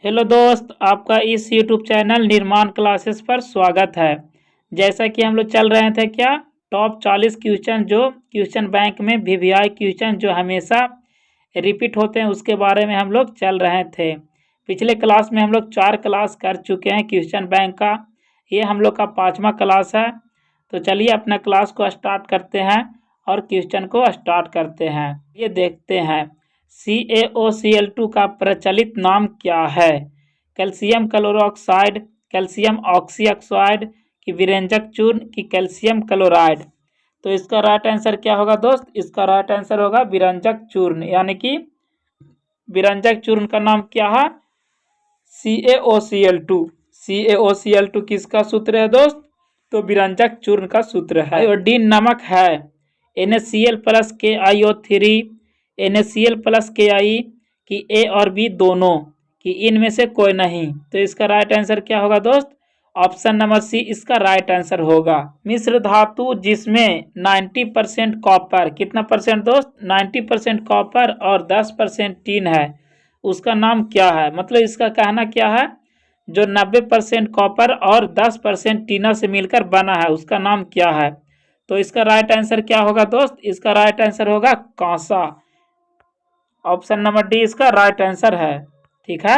Hello दोस्त, आपका इस YouTube चैनल निर्माण क्लासेस पर स्वागत है। जैसा कि हम लोग चल रहे थे टॉप 40 क्वेश्चन जो क्वेश्चन बैंक में वीवीआई क्वेश्चन जो हमेशा रिपीट होते हैं उसके बारे में हम लोग चल रहे थे। पिछले क्लास में हम लोग 4 क्लास कर चुके हैं क्वेश्चन बैंक का। ये हम लोग का 5वां क्लास है। तो चलिए अपना क्लास को स्टार्ट करते हैं और क्वेश्चन को स्टार्ट करते हैं। ये देखते हैं CaOCl2 का प्रचलित नाम क्या है? कैल्शियम क्लोरोक्साइड, कैल्शियम ऑक्सीऑक्साइड की विरंजक चूर्ण की कैल्शियम क्लोराइड। तो इसका राइट आंसर क्या होगा दोस्त? इसका राइट आंसर होगा विरंजक चूर्ण, यानी कि विरंजक चूर्ण का नाम क्या है? CaOCl2। CaOCl2 किसका सूत्र है दोस्त? तो विरंजक चूर्ण का सूत्र है। आयोडीन नमक है NaCl plus KiO3, NaCl plus Ki कि A और B दोनों कि इनमें से कोई नहीं। तो इसका राइट आंसर क्या होगा दोस्त? ऑप्शन नंबर सी इसका राइट आंसर होगा। मिश्र धातु जिसमें 90% कॉपर, कितना परसेंट दोस्त? 90% कॉपर और 10% टीन है, उसका नाम क्या है? मतलब इसका कहना क्या है, जो 90% कॉपर और 10% टीना से मिलकर बना है उसका नाम क्या है? तो इसका राइट आंसर क्या होगा दोस्त? इसका राइट आंसर होगा कांसा। ऑप्शन नंबर डी इसका राइट आंसर है। ठीक है।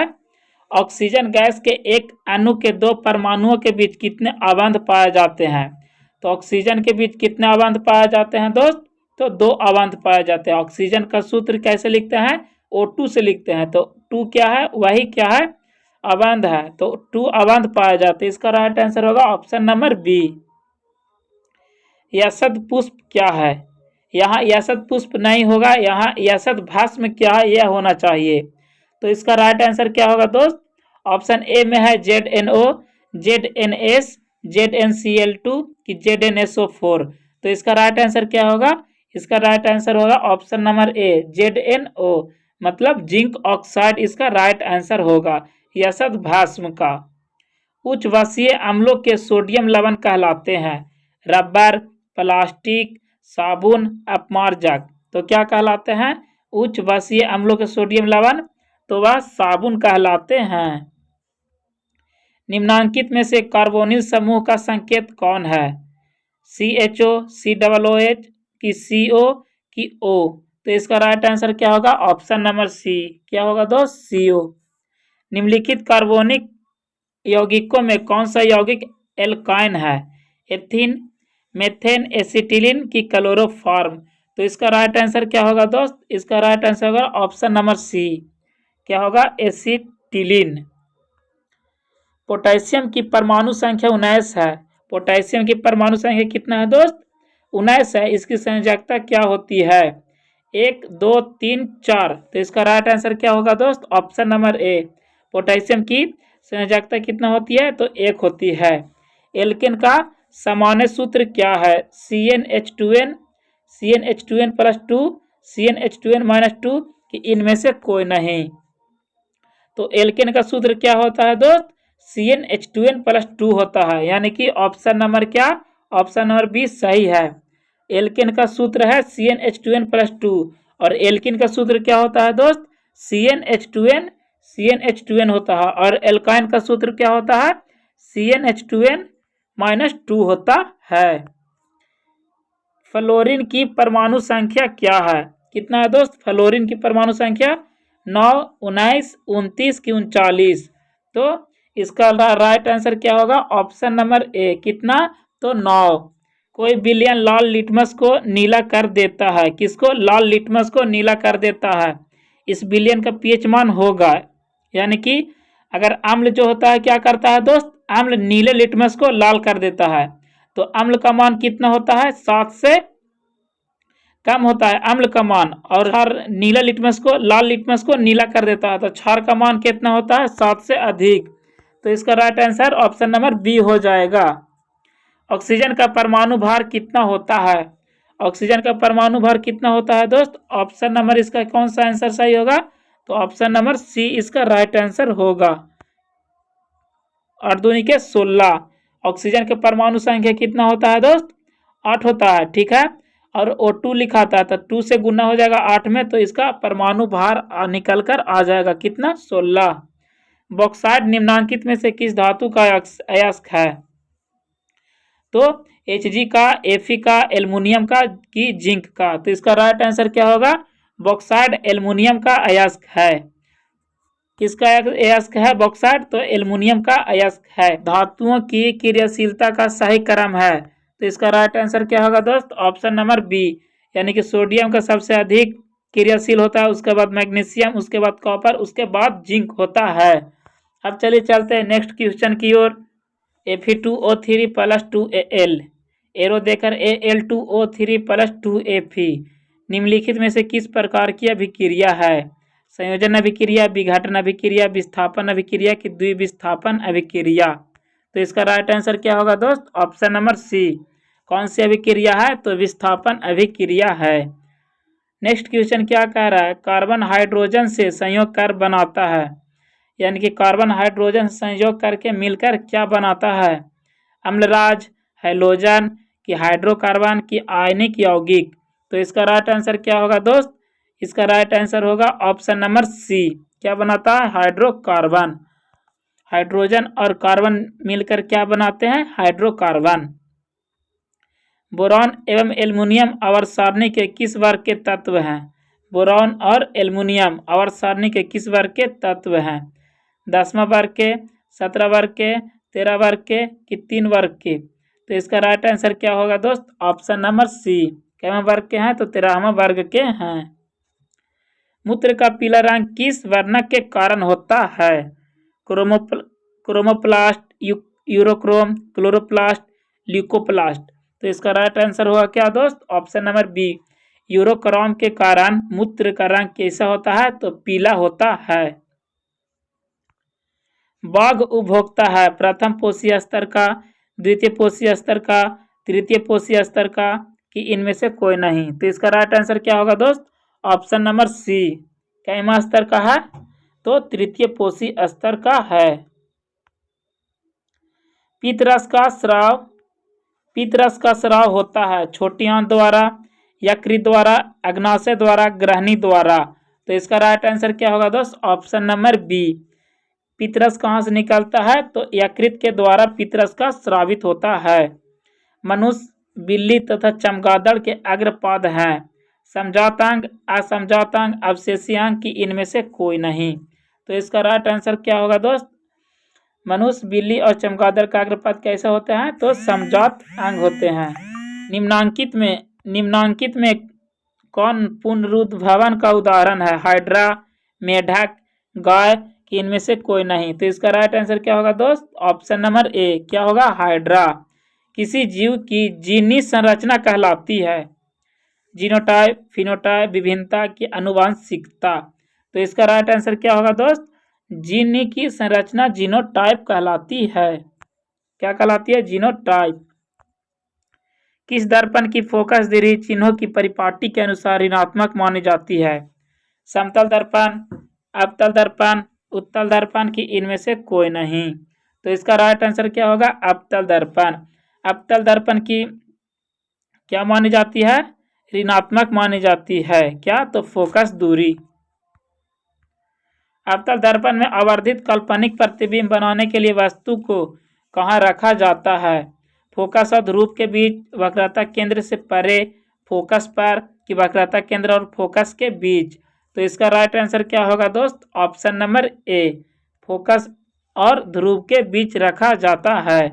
ऑक्सीजन गैस के एक अणु के 2 परमाणुओं के बीच कितने अबंध पाए जाते हैं? तो ऑक्सीजन के बीच कितने अबंध पाए जाते हैं दोस्त? तो 2 अबंध पाए जाते हैं। ऑक्सीजन का सूत्र कैसे लिखते हैं? O2 से लिखते हैं। तो 2 क्या है? वही क्या है? अबंध है। तो 2 अबंध पाए जाते हैं। इसका राइट आंसर होगा ऑप्शन नंबर बी। यसद पुष्प क्या है? यहाँ यसद पुष्प नहीं होगा, यहाँ यसद भस्म क्या है यह होना चाहिए। तो इसका राइट आंसर क्या होगा दोस्त? ऑप्शन ए में है ZNO, ZNS, ZnCl2 कि ZnSO4। तो इसका राइट आंसर क्या होगा? इसका राइट आंसर होगा ऑप्शन नंबर ए ZNO, मतलब जिंक ऑक्साइड इसका राइट आंसर होगा यसद भस्म का। उच्च वसीय अम्लों के सोडियम लवण कहलाते हैं? रबर, प्लास्टिक, साबुन, अपमार्जक। तो क्या कहलाते हैं? उच्च वसीय अम्लों के सोडियम लवण, तो वह साबुन कहलाते हैं। निम्नांकित में से कार्बोनिल समूह का संकेत कौन है? CHO, COOH कि CO कि O। तो इसका राइट आंसर क्या होगा? Option number C. क्या होगा दोस्त? CO। निम्नलिखित कार्बोनिक यौगिकों में कौन सा यौगिक एल्काइन है? एथिन, मेथेन, एसिटिलीन की क्लोरोफॉर्म। तो इसका राइट आंसर क्या होगा दोस्त? इसका राइट आंसर होगा ऑप्शन नंबर सी। क्या होगा? एसिटिलीन। पोटेशियम की परमाणु संख्या 19 है। पोटेशियम की परमाणु संख्या कितना है दोस्त? 19 है। इसकी संयोजकता क्या होती है? 1, 2, 3, 4। तो इसका राइट आंसर क्या होगा दोस्त? Option number A. पोटेशियम की संयोजकता कितना होती है? तो 1 होती है। एल्केन का सामान्य सूत्र क्या है? CnH2n, CnH2n plus 2, CnH2n minus 2 कि इनमें से कोई नहीं। तो एल्केन का सूत्र क्या होता है दोस्त? CnH2n प्लस 2 होता है, यानी कि ऑप्शन नंबर क्या? ऑप्शन नंबर बी सही है। एल्केन का सूत्र है CnH2n प्लस 2 और एल्किन का सूत्र क्या होता है दोस्त? CnH2n होता है और एल्काइन का सूत्र क्या होता है? CnH2n माइनस 2 होता है। फ्लोरीन की परमाणु संख्या क्या है? कितना है दोस्त? फ्लोरीन की परमाणु संख्या 9, 19, 29 की 39। तो इसका राइट आंसर क्या होगा? Option number A. कितना? तो 9। कोई विलयन लाल लिटमस को नीला कर देता है। किसको? लाल लिटमस को नीला कर देता है। इस विलयन का pH मान होगा, यानी कि अगर अम्ल जो होता है क्या करता है दोस्त? अम्ल नीले लिटमस को लाल कर देता है। तो अम्ल का मान कितना होता है? 7 से कम होता है अम्ल का मान, और हर नीला लिटमस को लाल लिटमस को नीला कर देता है। तो क्षार का मान कितना होता है? 7 से अधिक। तो इसका right answer option number B हो जाएगा। ऑक्सीजन का परमाणु भार कितना होता है? ऑक्सीजन का परमाणु भार कितना होता है दोस्त? ऑप्शन नंबर इसका कौन सा आंसर सही होगा? तो ऑप्शन नंबर सी इसका राइट आंसर होगा। 8 दूनी के 16। ऑक्सीजन के परमाणु संख्या कितना होता है दोस्त? 8 होता है। ठीक है। और O2 लिखा था तो 2 से गुना हो जाएगा 8 में, तो इसका परमाणु भार निकल कर आ जाएगा कितना? 16। बॉक्साइट निम्नांकित में से किस धातु का अयस्क है? तो Hg का, Fe का, एल्युमिनियम का कि जिंक का? तो इसका राइट आंसर क्या होगा? बॉक्साइट एल्युमिनियम का अयस्क है। किसका अयस्क है बॉक्साइट? तो एल्युमिनियम का अयस्क है। धातुओं की क्रियाशीलता का सही क्रम है, तो इसका राइट आंसर क्या होगा दोस्त? ऑप्शन नंबर बी, यानी कि सोडियम का सबसे अधिक क्रियाशील होता है, उसके बाद मैग्नीशियम, उसके बाद कॉपर, उसके बाद जिंक होता है। अब चलिए चलते हैं नेक्स्ट क्वेश्चन की ओर। Fe2O3 प्लस 2Al, एरो देकर Al2O3 प्लस 2Fe निम्नलिखित में से किस प्रकार की अभिक्रिया है? संयोजन अभिक्रिया, विघटन अभिक्रिया, विस्थापन अभिक्रिया की द्विविस्थापन अभिक्रिया? तो इसका राइट आंसर क्या होगा दोस्त? Option number C. कौन सी अभिक्रिया है? तो विस्थापन अभिक्रिया है। नेक्स्ट क्वेश्चन क्या कह रहा है? कार्बन हाइड्रोजन से संयोग कर बनाता है, यानी कि कार्बन हाइड्रोजन संयोग करके मिलकर क्या बनाता है? अम्लराज, हैलोजन की हाइड्रोकार्बन की आयनिक यौगिक? तो इसका राइट आंसर क्या होगा दोस्त? इसका राइट आंसर होगा ऑप्शन नंबर सी। क्या बनाता है? हाइड्रोकार्बन। हाइड्रोजन और कार्बन मिलकर क्या बनाते हैं? हाइड्रोकार्बन। बोरॉन एवं एल्युमिनियम आवर्त सारणी के किस वर्ग के तत्व हैं? बोरॉन और एल्युमिनियम आवर्त सारणी के किस वर्ग के तत्व हैं? 10वां वर्ग के, 17 वर्ग के, 13 वर्ग के कि 3 वर्ग के? तो इसका राइट आंसर क्या होगा दोस्त? Option number C. कितने वर्ग के हैं? तो 13वां वर्ग के हैं। मूत्र का पीला रंग किस वर्णक के कारण होता है? Chromoplast, urochrome, chloroplast, leucoplast? तो इसका राइट आंसर होगा क्या दोस्त? ऑप्शन नंबर बी, यूरोक्रोम के कारण मूत्र का रंग कैसा होता है? तो पीला होता है। बाघ उपभोक्ता है प्रथम पोषीय स्तर का, द्वितीय पोषीय स्तर का, तृतीय पोषीय स्तर का कि इनमें से कोई नहीं? तो इसका राइट आंसर क्या होगा दोस्त? ऑप्शन नंबर सी। कैमा स्तर का है? तो तृतीय पोषीय स्तर का है। पीतरस का स्राव, पीतरस का स्राव होता है छोटी आंत द्वारा, यकृत द्वारा, अग्नाशय द्वारा, ग्रहणी द्वारा? तो इसका राइट आंसर क्या होगा दोस्त? Option number B. पीतरस कहाँ से निकलता है? तो यकृत के द्वारा पीतरस का स्रावित होता है। मनुष्य, बिल्ली तथा चमगादड़ के अग्रपाद हैं। समजातांग, असमजातांग, अवशेषीयांग की इनमें से कोई नहीं? तो इसका राइट आंसर क्या होगा दोस्त? मनुष्य, बिल्ली और चमगादड़ का अग्रपाद कैसे होते हैं? तो समजात अंग होते हैं। निम्नांकित में कौन पुनरुद्भवन का उदाहरण है? हाइड्रा, मेढक, गाय कि इनमें से कोई नहीं? तो इसका राइट आंसर क्या होगा दोस्त? Option number A. क्या होगा? हाइड्रा। किसी जीव की जीनी संरचना कहलाती है? जीनोटाइप, फिनोटाइप, विभिन्नता की आनुवंशिकता? तो इसका राइट आंसर क्या होगा दोस्त? जीनी की संरचना जीनोटाइप कहलाती है। क्या कहलाती है? जीनोटाइप। किस दर्पण की फोकस दूरी चिन्हों की परिपाटी के अनुसार ऋणात्मक मानी जाती है? समतल दर्पण, अवतल दर्पण, उत्तल दर्पण की इनमें से कोई नहीं? तो इसका राइट आंसर क्या होगा? अवतल दर्पण। अवतल दर्पण की क्या मानी जाती है? ऋणात्मक मानी जाती है। क्या? तो फोकस दूरी। अवतल दर्पण में आवर्धित काल्पनिक प्रतिबिंब बनाने के लिए वस्तु को कहाँ रखा जाता है? फोकस और ध्रुव के बीच, वक्रता केंद्र से परे, फोकस पर कि वक्रता केंद्र और फोकस के बीच? तो इसका राइट आंसर क्या होगा दोस्त? ऑप्शन नंबर ए, फोकस और ध्रुव के बीच रखा जाता है।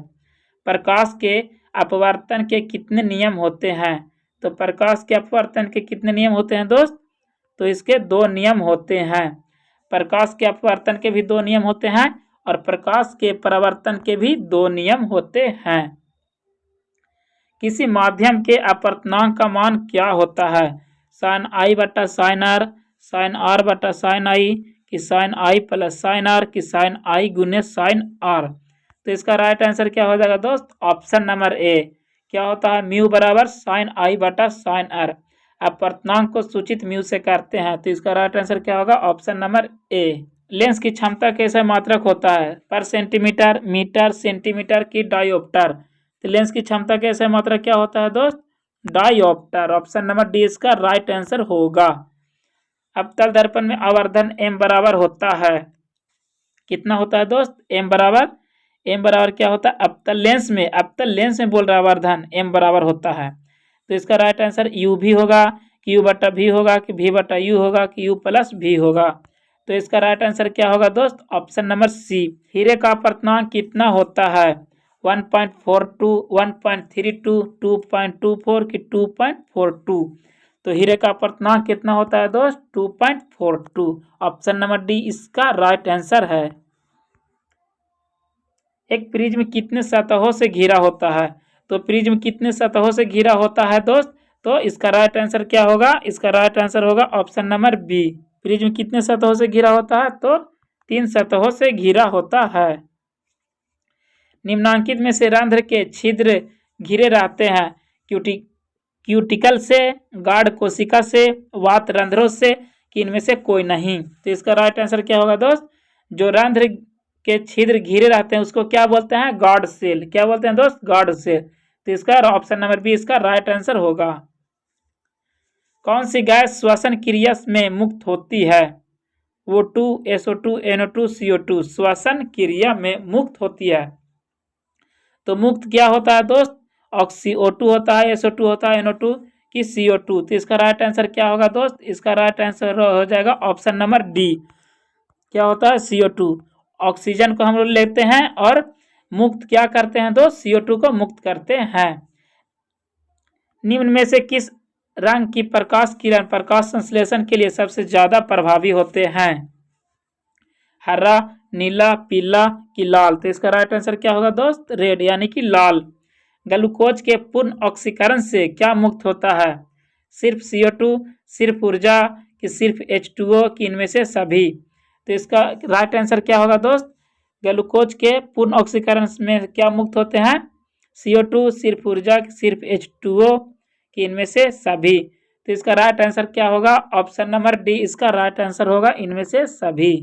प्रकाश के अपवर्तन के कितने नियम होते हैं? तो प्रकाश के अपवर्तन के कितने नियम होते हैं दोस्त? तो इसके 2 नियम होते हैं। प्रकाश के अपवर्तन के भी 2 नियम होते हैं और प्रकाश के परावर्तन के भी 2 नियम होते हैं। किसी माध्यम के अपवर्तनांक का मान क्या होता है? साइन आई बटा साइन आर, साइन आर बटा साइन आई कि sine i plus sine r कि साइन आई गुने साइन आर? तो इसका राइट आंसर क्या हो जाएगा दोस्त? Option number A. क्या होता है? म्यू बराबर साइन आई बटा साइन आर। अपवर्तनांक को सूचित म्यू से करते हैं, तो इसका राइट आंसर क्या होगा? Option number A. लेंस की क्षमता कैसे मात्रक होता है? पर सेंटीमीटर, मीटर, सेंटीमीटर की डायोप्टर? तो लेंस की क्षमता कैसे मात्रक क्या होता है दोस्त? डायोप्टर। ऑप्शन नंबर डी इसका राइट आंसर होगा। अवतल दर्पण में आवर्धन m बराबर होता है कितना होता है दोस्त, m बराबर क्या होता है, अवतल लेंस में बोल रहा है वर्धन, m बराबर होता है। तो इसका राइट आंसर u भी होगा, कि u बटा v होगा, कि v बटा u होगा, कि u प्लस v होगा। तो इसका राइट आंसर क्या होगा दोस्त, ऑप्शन नंबर सी। हीरे का अपवर्तनांक कितना होता है, 1.42, 1.32, 2.24 कि 2.42। तो हीरे का अपवर्तनांक कितना होता है दोस्त, 2.42। ऑप्शन नंबर डी इसका राइट आंसर है। एक प्रिज्म कितने सतहों से घिरा होता है, तो प्रिज्म कितने सतहों से घिरा होता है दोस्त, तो इसका राइट आंसर क्या होगा, इसका राइट आंसर होगा ऑप्शन नंबर बी। प्रिज्म कितने सतहों से घिरा होता है, तो 3 सतहों से घिरा होता है। निम्नांकित में से रंध्र के छिद्र घिरे रहते हैं, क्यूटिकल से, गाढ़ कोशिका से, वात रंध्रों से, कि इनमें से कोई नहीं। तो इसका राइट आंसर क्या होगा दोस्त, जो रंध्र के छिद्र घिरे रहते हैं उसको क्या बोलते हैं, गार्ड सेल। क्या बोलते हैं दोस्त, गार्ड सेल। तो इसका ऑप्शन नंबर बी इसका राइट आंसर होगा। कौन सी गैस श्वसन क्रिया में मुक्त होती है, O2, SO2, NO2, CO2 श्वसन क्रिया में मुक्त होती है। तो मुक्त क्या होता है दोस्त, O2 होता है, SO2 होता है, NO2 की CO2। तो इसका राइट आंसर क्या होगा दोस्त, इसका राइट आंसर हो जाएगा ऑप्शन नंबर डी। क्या होता है, CO2। ऑक्सीजन को हम लोग लेते हैं और मुक्त क्या करते हैं दोस्त, CO2 को मुक्त करते हैं। निम्न में से किस रंग की प्रकाश किरण प्रकाश संश्लेषण के लिए सबसे ज्यादा प्रभावी होते हैं, हरा, नीला, पीला कि लाल। तो इसका राइट आंसर क्या होगा दोस्त, रेड यानी कि लाल। ग्लूकोज के पूर्ण ऑक्सीकरण से क्या मुक्त होता है, सिर्फ CO2, सिर्फ ऊर्जा, कि सिर्फ H2O, कि इनमें से सभी। तो इसका राइट आंसर क्या होगा दोस्त, ग्लूकोज के पूर्ण ऑक्सीकरण में क्या मुक्त होते हैं, CO2, सिर्फ ऊर्जा, सिर्फ H2O, कि इनमें से सभी। तो इसका राइट आंसर क्या होगा, ऑप्शन नंबर डी इसका राइट आंसर होगा, इनमें से सभी।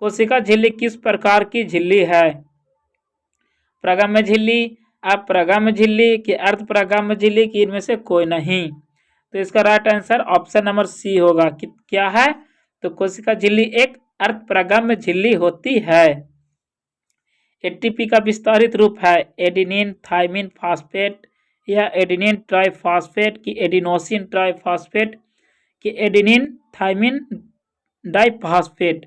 कोशिका झिल्ली किस प्रकार की झिल्ली है, प्रगम्य झिल्ली, अप्रगम्य झिल्ली, कि अर्धप्रगम्य झिल्ली, कि इनमें से कोई नहीं। तो इसका right answer option number C होगा, कि क्या है, तो कोशिका झिल्ली एक अर्धप्रगम्य झिल्ली होती है। एटीपी का विस्तारित रूप है एडिनिन थाइमिन फास्फेट, या एडिनिन ट्राइफॉस्फेट, कि एडिनोसिन ट्राइफॉस्फेट, कि एडिनिन थाइमिन डाइफॉस्फेट।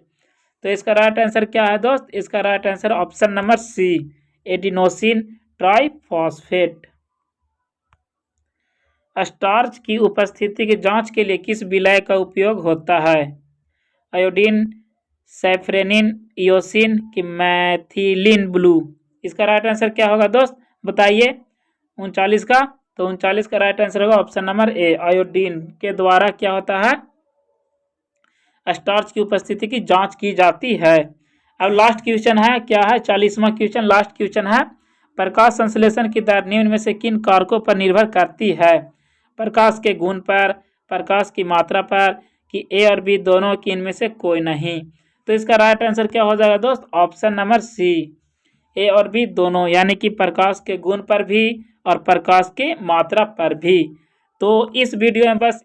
तो इसका राइट आंसर क्या है दोस्त, इसका right answer option number C, adenosine triphosphate. Starch की उपस्थिति की जांच के लिए किस विलय का उपयोग होता है, आयोडीन, सैफरेनिन, इयोसिन, कि मैथिलीन ब्लू। इसका राइट आंसर क्या होगा दोस्त, बताइए 39 का। तो 39 का राइट आंसर होगा ऑप्शन नंबर ए, आयोडीन के द्वारा क्या होता है, स्टार्च की उपस्थिति की जांच की जाती है। अब लास्ट क्वेश्चन है, क्या है 40वां क्वेश्चन, लास्ट क्वेश्चन है, प्रकाश संश्लेषण की दर निम्न में से किन कारकों पर निर्भर करती है, प्रकाश के गुण पर, प्रकाश की मात्रा पर, कि ए और बी दोनों, की इनमें से कोई नहीं। तो इसका राइट आंसर क्या हो जाएगा दोस्त, ऑप्शन नंबर सी, ए और बी दोनों, यानी कि प्रकाश के गुण पर भी और प्रकाश के मात्रा पर भी। तो इस वीडियो में बस